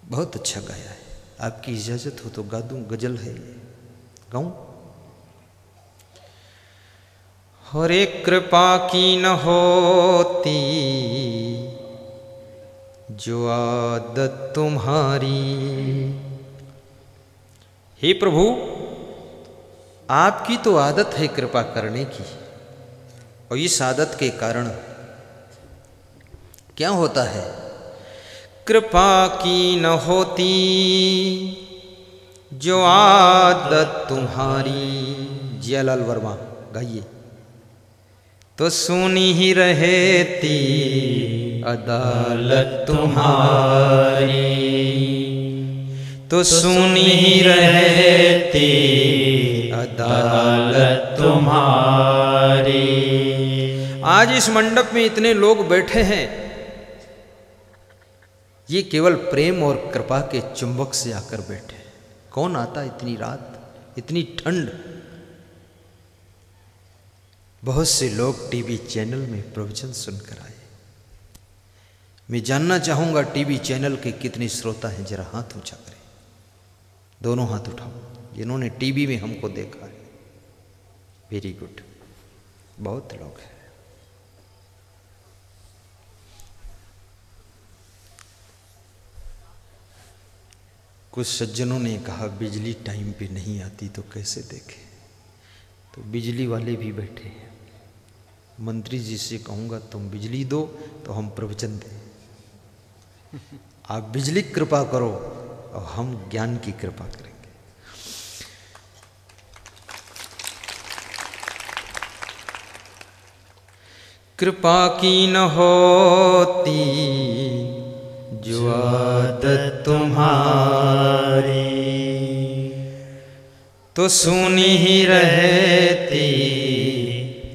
बहुत अच्छा गाया है। आपकी इजाजत हो तो गा दूं, गजल है गाऊं। हरे कृपा की न होती जो आदत तुम्हारी। हे प्रभु, आपकी तो आदत है कृपा करने की, और इस आदत के कारण क्या होता है, कृपा की न होती जो आदत तुम्हारी। जियालाल वर्मा गाइए। तो सुनी ही रहती अदालत तुम्हारी, तो सुनी ही रहती अदालत तुम्हारी। आज इस मंडप में इतने लोग बैठे हैं, ये केवल प्रेम और कृपा के चुंबक से आकर बैठे। कौन आता इतनी रात, इतनी ठंड। बहुत से लोग टीवी चैनल में प्रवचन सुनकर आए। मैं जानना चाहूंगा टीवी चैनल के कितने श्रोता हैं, जरा हाथ ऊंचा करें। दोनों हाथ उठाओ जिन्होंने टीवी में हमको देखा है। वेरी गुड, बहुत लोग हैं। कुछ सज्जनों ने कहा बिजली टाइम पे नहीं आती तो कैसे देखें, तो बिजली वाले भी बैठे हैं। मंत्री जी से कहूँगा तुम बिजली दो तो हम प्रवचन दें। आप बिजली की कृपा करो और हम ज्ञान की कृपा करेंगे। कृपा की न होती जो आदत तुम्हारी, तो सुनी ही रहती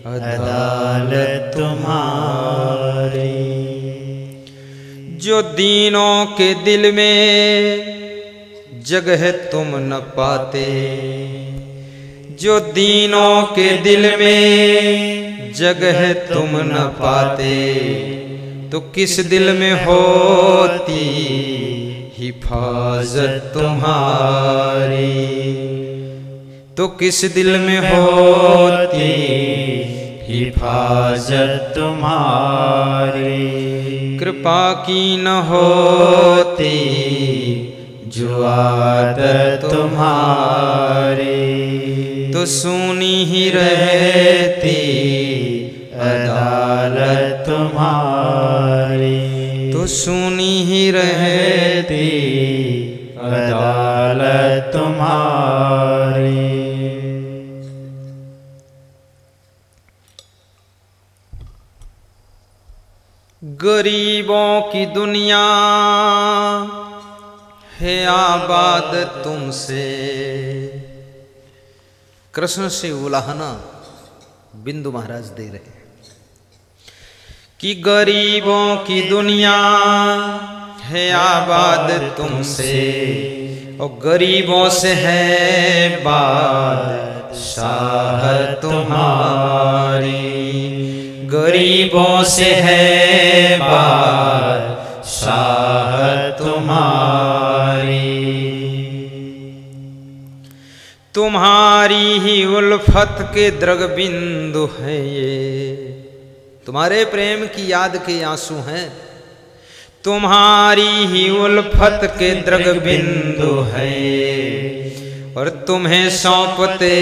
अदालत तुम्हारी। जो दीनों के दिल में जगह तुम न पाते, जो दीनों के दिल में जगह तुम न पाते, तो किस दिल में होती हिफाजत तुम्हारी, तो किस दिल में होती हिफाजत तुम्हारी। कृपा की न होती जो आदत तुम्हारी, तो सुनी ही रहती अदालत तुम्हारी, तो सुनी ही रहती अदालत तुम्हारी। गरीबों की दुनिया है आबाद तुमसे। कृष्ण से उलाहना बिंदु महाराज दे रहे हैं कि गरीबों की दुनिया है आबाद तुमसे, और गरीबों से है बादशाह तुम्हारी, गरीबों से है बादशाह तुम्हारी। तुम्हारी ही उल्फत के द्रग बिंदु हैं ये, तुम्हारे प्रेम की याद के आंसू हैं। तुम्हारी ही उल्फत के द्रग बिंदु हैं, और तुम्हें सौंपते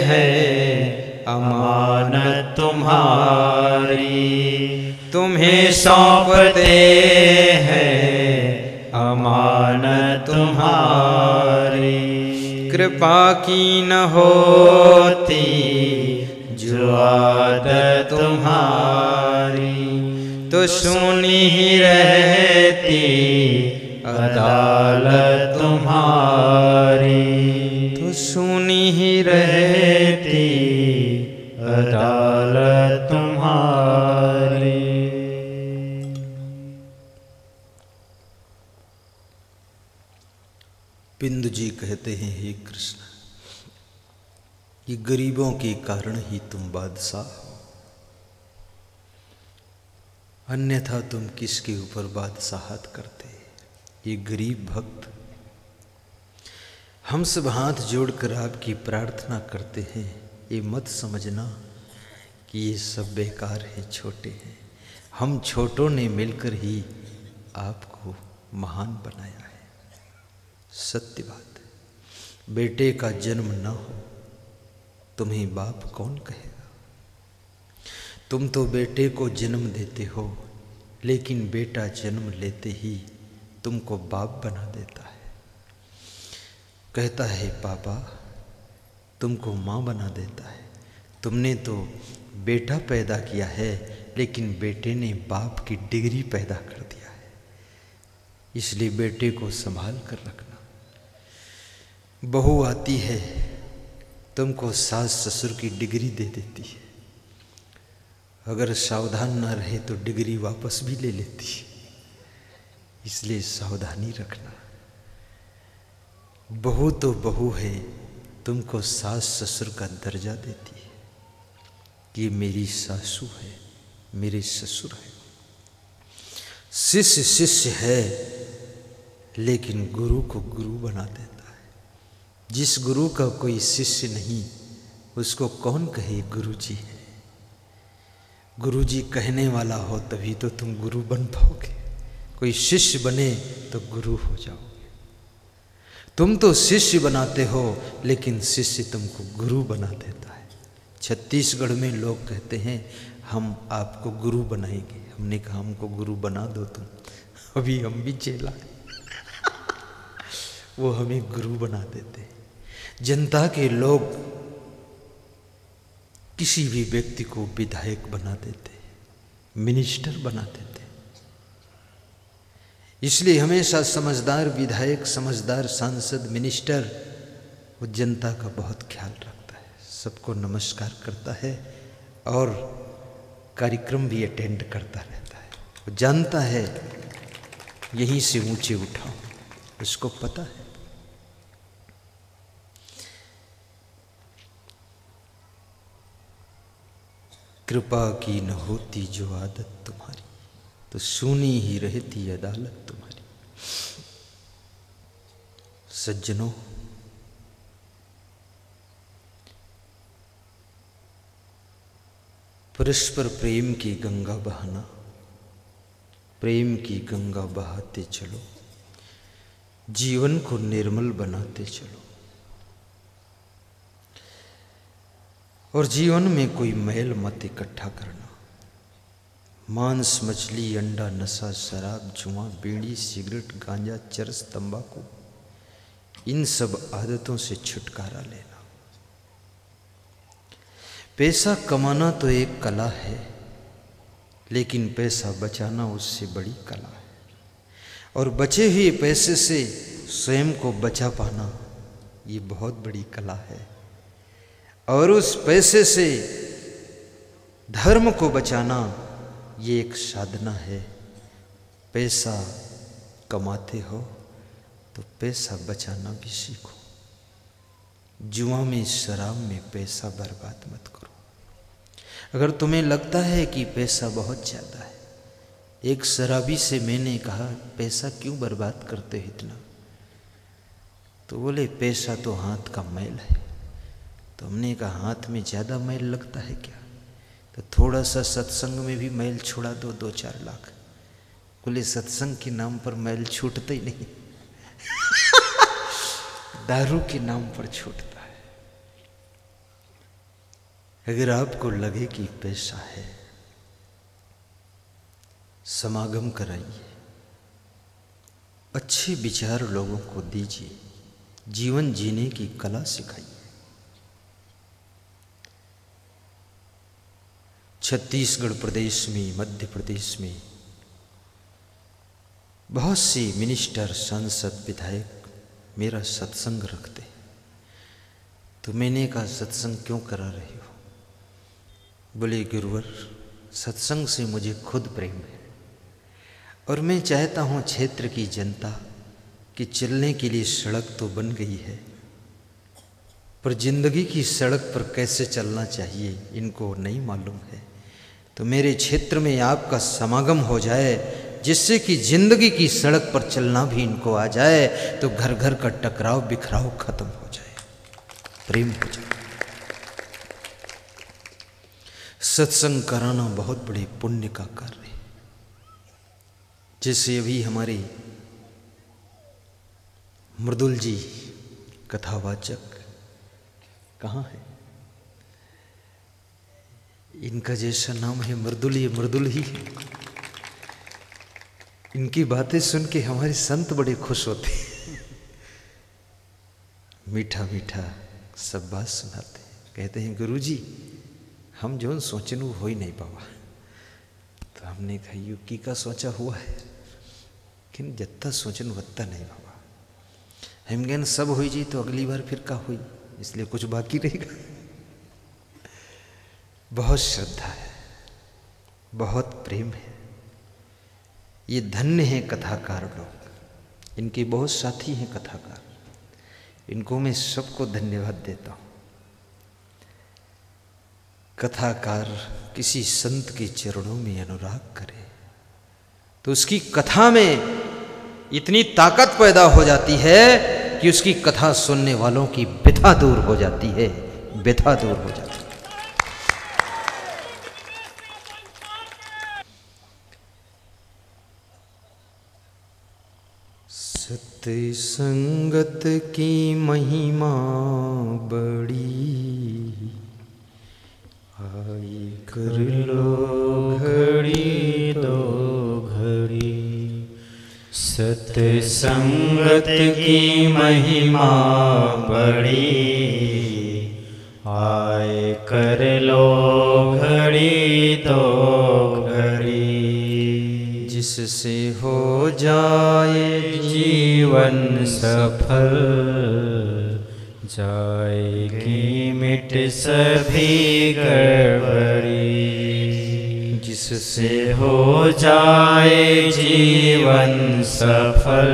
हैं अमानत तुम्हारी, तुम्हें सौंपते हैं अमानत तुम्हारी। कृपा की न होती जो आदत तुम्हारी, तो सुनी ही रहती अदालत तुम्हारी, तो सुनी ही रहती अदालत तुम्हारी। बिंदु जी कहते हैं, हे कृष्ण, ये गरीबों के कारण ही तुम बादशाह हो, अन्यथा तुम किसके ऊपर बादशाहत करते। ये गरीब भक्त, हम सब हाथ जोड़कर आपकी प्रार्थना करते हैं। ये मत समझना कि ये सब बेकार हैं, छोटे हैं। हम छोटों ने मिलकर ही आपको महान बनाया है। सत्य बात है। बेटे का जन्म न हो तुम्हें बाप कौन कहेगा? तुम तो बेटे को जन्म देते हो, लेकिन बेटा जन्म लेते ही तुमको बाप बना देता है। कहता है पापा, तुमको माँ बना देता है। तुमने तो बेटा पैदा किया है, लेकिन बेटे ने बाप की डिग्री पैदा कर दिया है। इसलिए बेटे को संभाल कर रखना। बहू आती है, तुमको सास ससुर की डिग्री दे देती है। अगर सावधान ना रहे तो डिग्री वापस भी ले लेती है। इसलिए सावधानी रखना। बहू तो बहू है, तुमको सास ससुर का दर्जा देती है कि मेरी सासू है, मेरे ससुर है। शिष्य शिष्य है, लेकिन गुरु को गुरु बना देता है। जिस गुरु का कोई शिष्य नहीं, उसको कौन कहे गुरु जी है? गुरु जी कहने वाला हो तभी तो तुम गुरु बन पाओगे। कोई शिष्य बने तो गुरु हो जाओगे। तुम तो शिष्य बनाते हो, लेकिन शिष्य तुमको गुरु बना देता है। छत्तीसगढ़ में लोग कहते हैं हम आपको गुरु बनाएंगे। हमने कहा हमको गुरु बना दो तुम, अभी हम भी चेला हैं। वो हमें गुरु बना देते हैं। जनता के लोग किसी भी व्यक्ति को विधायक बना देते, मिनिस्टर बना देते। इसलिए हमेशा समझदार विधायक, समझदार सांसद, मिनिस्टर वो जनता का बहुत ख्याल रखता है, सबको नमस्कार करता है और कार्यक्रम भी अटेंड करता रहता है। वो जानता है यहीं से ऊंचे उठाओ, उसको पता है। कृपा की न होती जो आदत तुम्हारी, तो सुनी ही रहती अदालत तुम्हारी। सज्जनों, परस्पर प्रेम की गंगा बहाना, प्रेम की गंगा बहाते चलो, जीवन को निर्मल बनाते चलो। और जीवन में कोई मैल मत इकट्ठा करना। मांस, मछली, अंडा, नशा, शराब, जुआ, बीड़ी, सिगरेट, गांजा, चरस, तंबाकू, इन सब आदतों से छुटकारा लेना। पैसा कमाना तो एक कला है, लेकिन पैसा बचाना उससे बड़ी कला है। और बचे हुए पैसे से स्वयं को बचा पाना ये बहुत बड़ी कला है। और उस पैसे से धर्म को बचाना ये एक साधना है। पैसा कमाते हो तो पैसा बचाना भी सीखो। जुआ में, शराब में पैसा बर्बाद मत करो। अगर तुम्हें लगता है कि पैसा बहुत ज़्यादा है, एक शराबी से मैंने कहा पैसा क्यों बर्बाद करते हो इतना? तो बोले पैसा तो हाथ का मैल है। तो हमने कहा हाथ में ज़्यादा मैल लगता है क्या? तो थोड़ा सा सत्संग में भी मैल छुड़ा दो, 2-4 लाख। बोले सत्संग के नाम पर मैल छूटता ही नहीं, दारू के नाम पर छूटता है। अगर आपको लगे कि पैसा है, समागम कराइए, अच्छे विचार लोगों को दीजिए, जीवन जीने की कला सिखाइए। छत्तीसगढ़ प्रदेश में, मध्य प्रदेश में बहुत से मिनिस्टर, सांसद, विधायक मेरा सत्संग रखते हैं। तो मैंने कहा सत्संग क्यों करा रहे हो? बोले गुरुवर, सत्संग से मुझे खुद प्रेम है और मैं चाहता हूँ क्षेत्र की जनता कि चलने के लिए सड़क तो बन गई है, पर जिंदगी की सड़क पर कैसे चलना चाहिए इनको नहीं मालूम है। तो मेरे क्षेत्र में आपका समागम हो जाए, जिससे कि जिंदगी की सड़क पर चलना भी इनको आ जाए, तो घर घर का टकराव बिखराव खत्म हो जाए, प्रेम हो जाए। सत्संग कराना बहुत बड़े पुण्य का कार्य है। जैसे अभी हमारे मृदुल जी कथावाचक कहाँ है? इनका जैसा नाम है मृदुल, ये मृदुल ही है। इनकी बातें सुन के हमारे संत बड़े खुश होते हैं। मीठा मीठा सब बात सुनाते हैं, कहते हैं गुरुजी हम जो सोचनू हो ही नहीं पावा। तो हमने कहा युक्की का सोचा हुआ है, लेकिन जत्ता सोचन वत्ता नहीं बाबा। हम कहन सब हो जी तो अगली बार फिर का हुई, इसलिए कुछ बाकी रहेगा। बहुत श्रद्धा है, बहुत प्रेम है। ये धन्य है कथाकार लोग, इनके बहुत साथी हैं कथाकार, इनको मैं सबको धन्यवाद देता हूँ। कथाकार किसी संत के चरणों में अनुराग करे तो उसकी कथा में इतनी ताकत पैदा हो जाती है कि उसकी कथा सुनने वालों की व्यथा दूर हो जाती है, व्यथा दूर हो जाती है। सत्संगत की महिमा बड़ी, आई कर लो घड़ी दो घड़ी। सत्संगत की महिमा बड़ी, आए कर लो घड़ी दो घड़ी। जिससे हो जाए जीवन सफल, जाएगी मिट सभी गड़बड़ी। जिससे हो जाए जीवन सफल,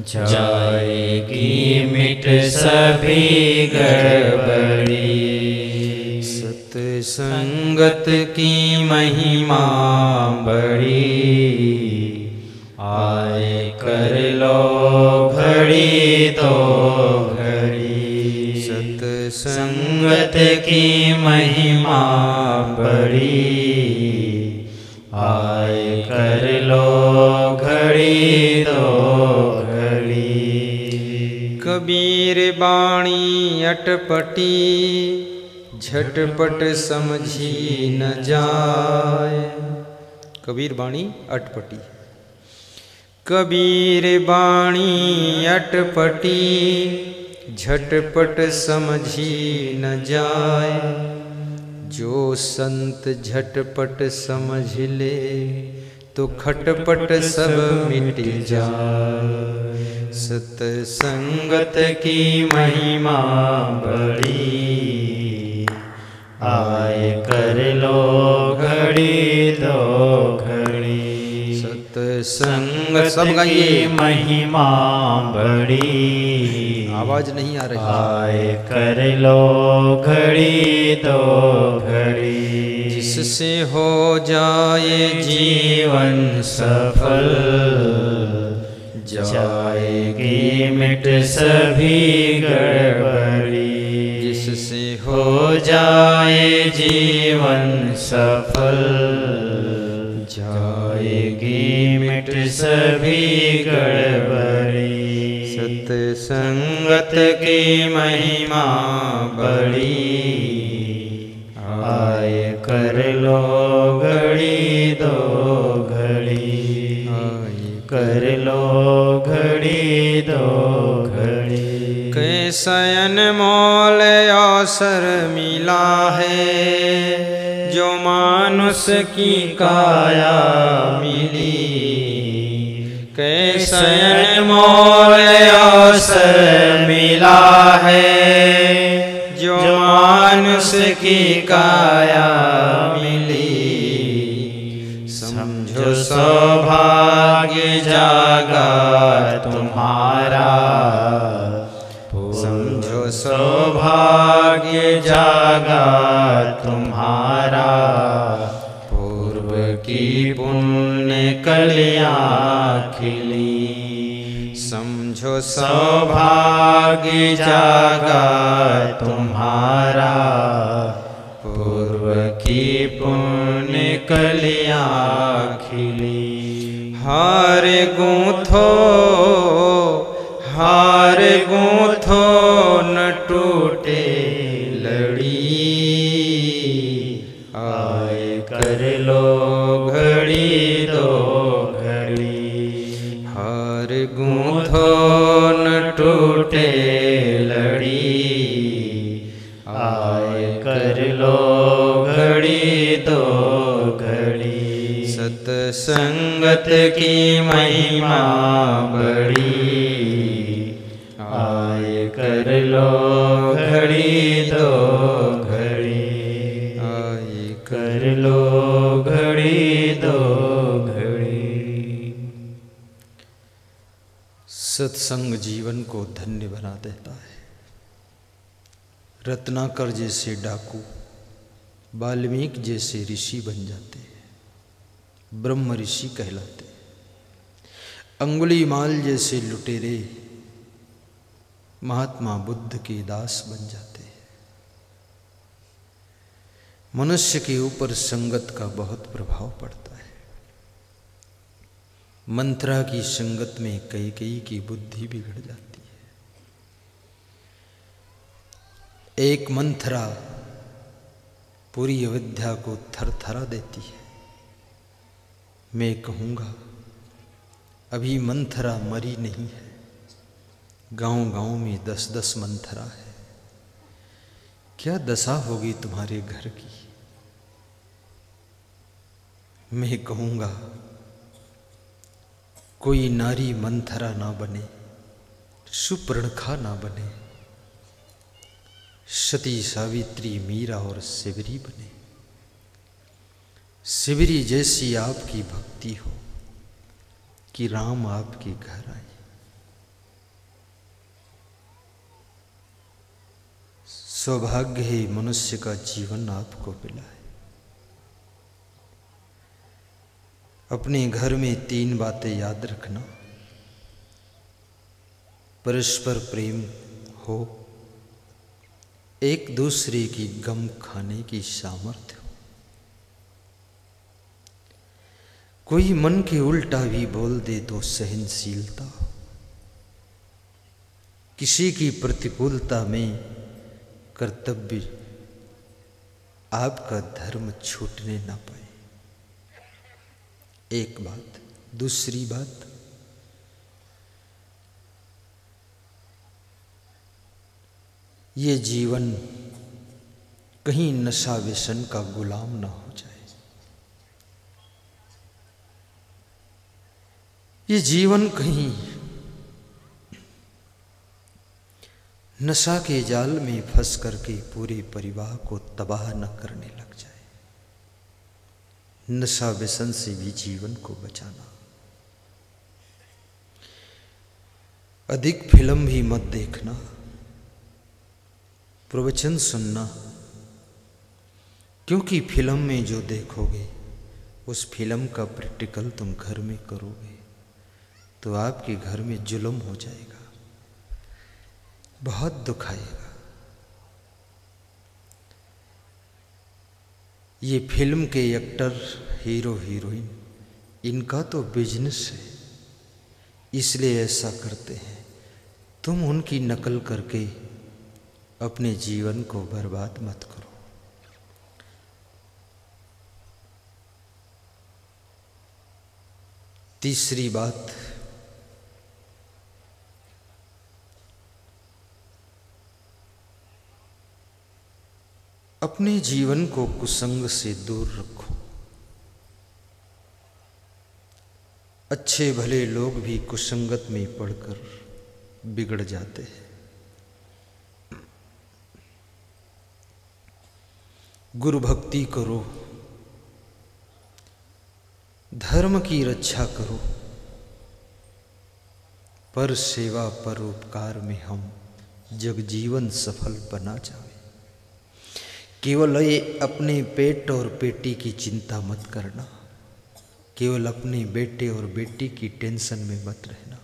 जाएगी मिट सभी गड़बड़ी। सत्संगत की महिमा बड़ी, आए कर लो घड़ी तो घड़ी। सत्संगत की महिमा बड़ी, आए कर लो घड़ी तो घड़ी। कबीर बाणी अटपटी, झटपट समझी न जाए। कबीर बाणी अटपटी, कबीर बाणी अटपटी, झटपट समझी न जाए। जो संत झटपट समझ ले तो खटपट सब मिट जाए। सत्संगत की महिमा बड़ी, आए कर लो घड़ी दो घड़ी। सत्संग सब गाइए। महिमा बड़ी, आवाज नहीं आ रही। आए कर लो घड़ी दो घड़ी। जिससे हो जाए जीवन सफल, जाएगी मिट सभी गड़बड़ी। जिससे हो जाए जीवन सफल, जाएगी मिट सभी गड़बड़ी। सत्संगत की महिमा बड़ी, आए कर लो घड़ी दो घड़ी। आए कर लो घड़ी दो घड़ी। कैसा अनमोल अवसर मिला है, जो मानुष की काया मिली। कैसा अनमोल अवसर मिला है, जो मानुष की काया मिली। समझो सौभाग्य जागा तुम्हारा, समझो सौभाग्य जागा तुम्हारा। पूर्व की पुण्य खिली। समझो सौभाग्य जागा तुम्हारा, पूर्व की पुण्य कलियां खिली। हार गूंथो न टूटे लड़ी, आए कर लो घड़ी दो घड़ी। हार गूंथो न टूटे लड़ी, आए कर लो घड़ी दो घड़ी। सत्संगत की महिमा बड़ी, आए कर लो घड़ी दो घड़ी। आए कर लो घड़ी दो घड़ी। सत्संग जीवन को धन्य बना देता है। रत्नाकर जैसे डाकू वाल्मीकि जैसे ऋषि बन जाते हैं, ब्रह्म ऋषि कहलाते हैं। अंगुलीमाल जैसे लुटेरे महात्मा बुद्ध के दास बन जाते हैं। मनुष्य के ऊपर संगत का बहुत प्रभाव पड़ता है। मंथरा की संगत में कैकेयी की बुद्धि बिगड़ जाती है। एक मंथरा पूरी अयोध्या को थरथरा देती है। मैं कहूँगा अभी मंथरा मरी नहीं है, गांव-गांव में 10-10 मंथरा है। क्या दशा होगी तुम्हारे घर की? मैं कहूँगा कोई नारी मंथरा ना बने, सुपर्णखा ना बने, सती सावित्री मीरा और शिवरी बने। शिवरी जैसी आपकी भक्ति हो कि राम आपके घर आए। सौभाग्य है मनुष्य का जीवन आपको मिला है। अपने घर में 3 बातें याद रखना। परस्पर प्रेम हो, एक दूसरे की गम खाने की सामर्थ्य हो, कोई मन के उल्टा भी बोल दे तो सहनशीलता हो, किसी की प्रतिकूलता में कर्तव्य आपका धर्म छूटने ना पाए। एक बात। दूसरी बात, ये जीवन कहीं नशा व्यसन का गुलाम ना हो जाए। ये जीवन कहीं नशा के जाल में फंस करके पूरे परिवार को तबाह न करने लग जाए। नशा व्यसन से भी जीवन को बचाना। अधिक फिल्म भी मत देखना, प्रवचन सुनना, क्योंकि फिल्म में जो देखोगे उस फिल्म का प्रैक्टिकल तुम घर में करोगे तो आपके घर में जुल्म हो जाएगा, बहुत दुख आएगा। ये फिल्म के एक्टर, हीरो हीरोइन, इनका तो बिजनेस है, इसलिए ऐसा करते हैं। तुम उनकी नकल करके अपने जीवन को बर्बाद मत करो। तीसरी बात, अपने जीवन को कुसंग से दूर रखो। अच्छे भले लोग भी कुसंगत में पड़कर बिगड़ जाते हैं। गुरु भक्ति करो, धर्म की रक्षा करो, पर सेवा पर उपकार में हम जगजीवन सफल बना जाए। केवल ये अपने पेट और पेटी की चिंता मत करना। केवल अपने बेटे और बेटी की टेंशन में मत रहना,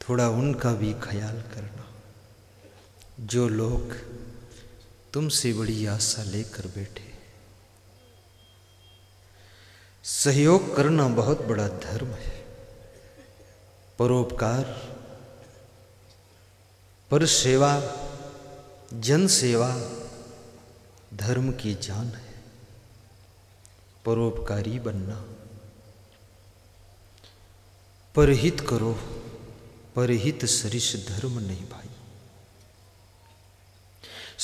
थोड़ा उनका भी ख्याल करना। जो लोग तुमसे बड़ी आशा लेकर बैठे, सहयोग करना बहुत बड़ा धर्म है। परोपकार, पर सेवा, जन सेवा धर्म की जान है। परोपकारी बनना, परहित करो, परहित सरिस धर्म नहीं भाई।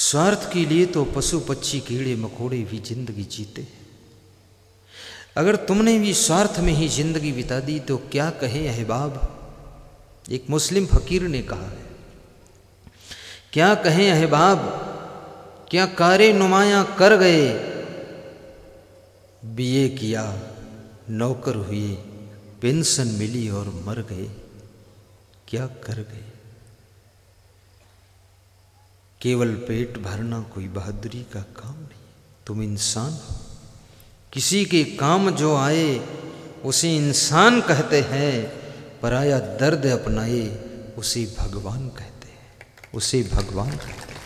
स्वार्थ के लिए तो पशु पक्षी कीड़े मकोड़े भी जिंदगी जीते। अगर तुमने भी स्वार्थ में ही जिंदगी बिता दी तो क्या कहे अहबाब। एक मुस्लिम फकीर ने कहा है, क्या कहें अहबाब, क्या कारे नुमाया कर गए, बीए किया, नौकर हुए, पेंशन मिली और मर गए, क्या कर गए। केवल पेट भरना कोई बहादुरी का काम नहीं। तुम इंसान हो, किसी के काम जो आए उसे इंसान कहते हैं, पराया दर्द अपनाए उसे भगवान कहते हैं, उसे भगवान कहते हैं।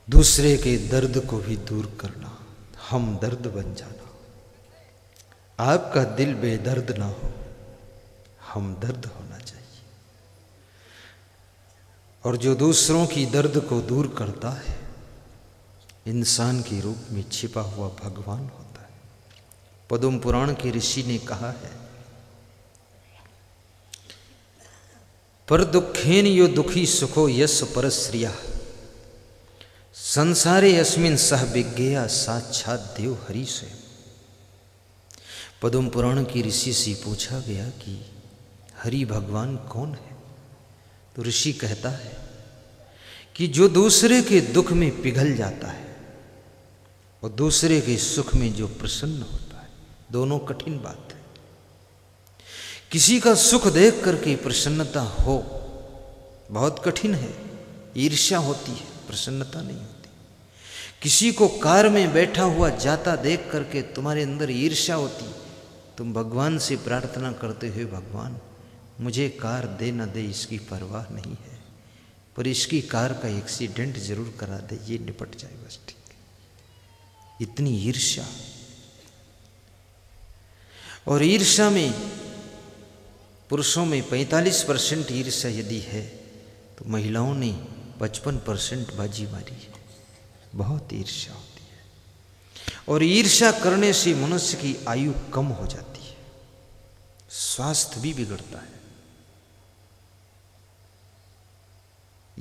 दूसरे के दर्द को भी दूर करना, हम दर्द बन जाना। आपका दिल बेदर्द ना हो, हम दर्द होना चाहिए। और जो दूसरों की दर्द को दूर करता है, इंसान के रूप में छिपा हुआ भगवान होता है। पद्म पुराण के ऋषि ने कहा है, पर दुखेन यो दुखी सुखो यस परश्रिया, संसारे अस्मिन सह विज्ञेया साक्षात देव हरि से। पद्म पुराण की ऋषि से पूछा गया कि हरि भगवान कौन है, तो ऋषि कहता है कि जो दूसरे के दुख में पिघल जाता है और दूसरे के सुख में जो प्रसन्न होता है, दोनों कठिन बात है। किसी का सुख देख करके प्रसन्नता हो बहुत कठिन है, ईर्ष्या होती है, प्रसन्नता नहीं होती। किसी को कार में बैठा हुआ जाता देख करके तुम्हारे अंदर ईर्ष्या होती, तुम भगवान से प्रार्थना करते हो, भगवान मुझे कार दे न दे इसकी परवाह नहीं है, पर इसकी कार का एक्सीडेंट जरूर करा दे, ये निपट जाए बस ठीक। इतनी ईर्ष्या। और ईर्ष्या में पुरुषों में 45% ईर्ष्या यदि है तो महिलाओं ने 55% बाजी मारी है। बहुत ईर्ष्या होती है और ईर्ष्या करने से मनुष्य की आयु कम हो जाती है, स्वास्थ्य भी बिगड़ता है।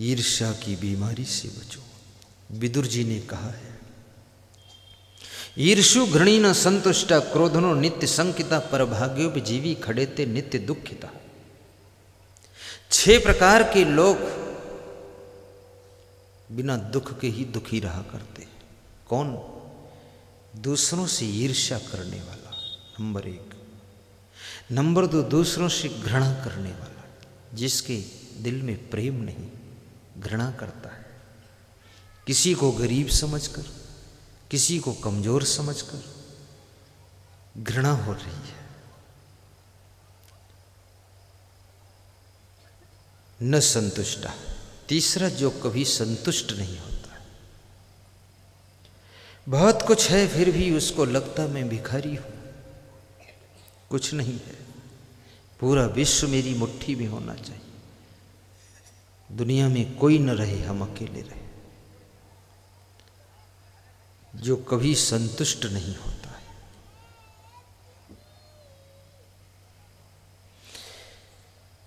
ईर्ष्या की बीमारी से बचो। विदुर जी ने कहा है, ईर्षु घृणी न संतुष्टा, क्रोधनो नित्य संकिता, पर भाग्योपजीवी खड़ेते नित्य दुखिता। 6 प्रकार के लोग बिना दुख के ही दुखी रहा करते हैं। कौन? दूसरों से ईर्ष्या करने वाला, नंबर 1। नंबर 2, दूसरों से घृणा करने वाला, जिसके दिल में प्रेम नहीं, घृणा करता है। किसी को गरीब समझकर, किसी को कमजोर समझकर घृणा हो रही है। न संतुष्टा, तीसरा जो कभी संतुष्ट नहीं होता है। बहुत कुछ है फिर भी उसको लगता मैं भिखारी हूं, कुछ नहीं है, पूरा विश्व मेरी मुट्ठी में होना चाहिए, दुनिया में कोई न रहे, हम अकेले रहे। जो कभी संतुष्ट नहीं होता है।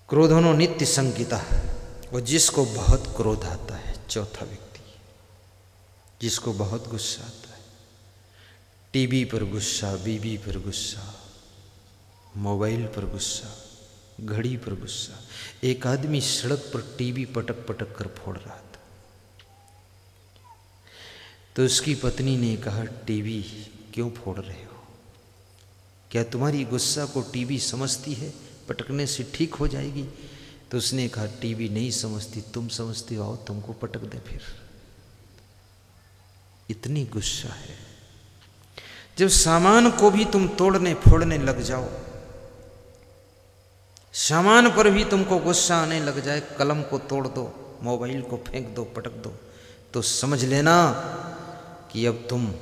क्रोधनो नित्य संकिता, और जिसको बहुत क्रोध आता है। चौथा व्यक्ति, जिसको बहुत गुस्सा आता है। टीवी पर गुस्सा, बीवी पर गुस्सा, मोबाइल पर गुस्सा, घड़ी पर गुस्सा। एक आदमी सड़क पर टीवी पटक पटक कर फोड़ रहा था, तो उसकी पत्नी ने कहा, टीवी क्यों फोड़ रहे हो? क्या तुम्हारी गुस्सा को टीवी समझती है? पटकने से ठीक हो जाएगी? तो उसने कहा, टीवी नहीं समझती, तुम समझती हो, आओ तुमको पटक दे फिर। इतनी गुस्सा है। जब सामान को भी तुम तोड़ने फोड़ने लग जाओ, सामान पर भी तुमको गुस्सा आने लग जाए, कलम को तोड़ दो, मोबाइल को फेंक दो, पटक दो, तो समझ लेना कि अब तुम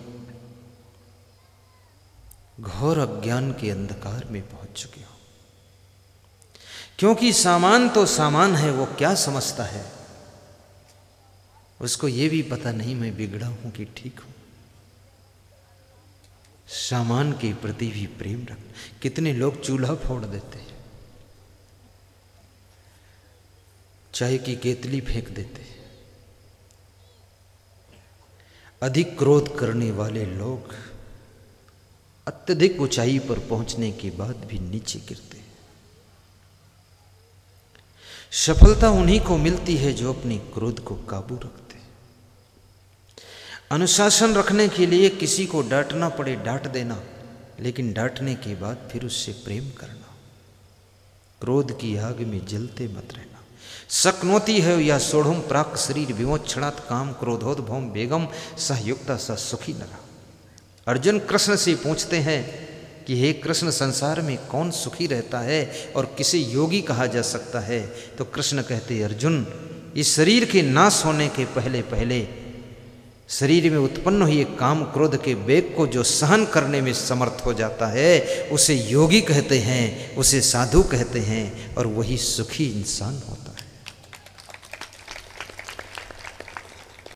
घोर अज्ञान के अंधकार में पहुंच चुके हो। क्योंकि सामान तो सामान है, वो क्या समझता है, उसको ये भी पता नहीं मैं बिगड़ा हूं कि ठीक हूं। सामान के प्रति भी प्रेम रख। कितने लोग चूल्हा फोड़ देते हैं, चाय की केतली फेंक देते हैं। अधिक क्रोध करने वाले लोग अत्यधिक ऊंचाई पर पहुंचने के बाद भी नीचे गिरते हैं। सफलता उन्हीं को मिलती है जो अपने क्रोध को काबू रखते हैं। अनुशासन रखने के लिए किसी को डांटना पड़े डांट देना, लेकिन डांटने के बाद फिर उससे प्रेम करना। क्रोध की आग में जलते मत रहना। शक्नोति है या सोढ़ुम प्राक शरीर विमोक्षणात् काम क्रोधोद्भवम बेगम सहयुक्ता स सुखी नरा। अर्जुन कृष्ण से पूछते हैं कि हे कृष्ण, संसार में कौन सुखी रहता है और किसे योगी कहा जा सकता है? तो कृष्ण कहते, अर्जुन, इस शरीर के नाश होने के पहले पहले शरीर में उत्पन्न हुए काम क्रोध के वेग को जो सहन करने में समर्थ हो जाता है, उसे योगी कहते हैं, उसे साधु कहते हैं, और वही सुखी इंसान होता है।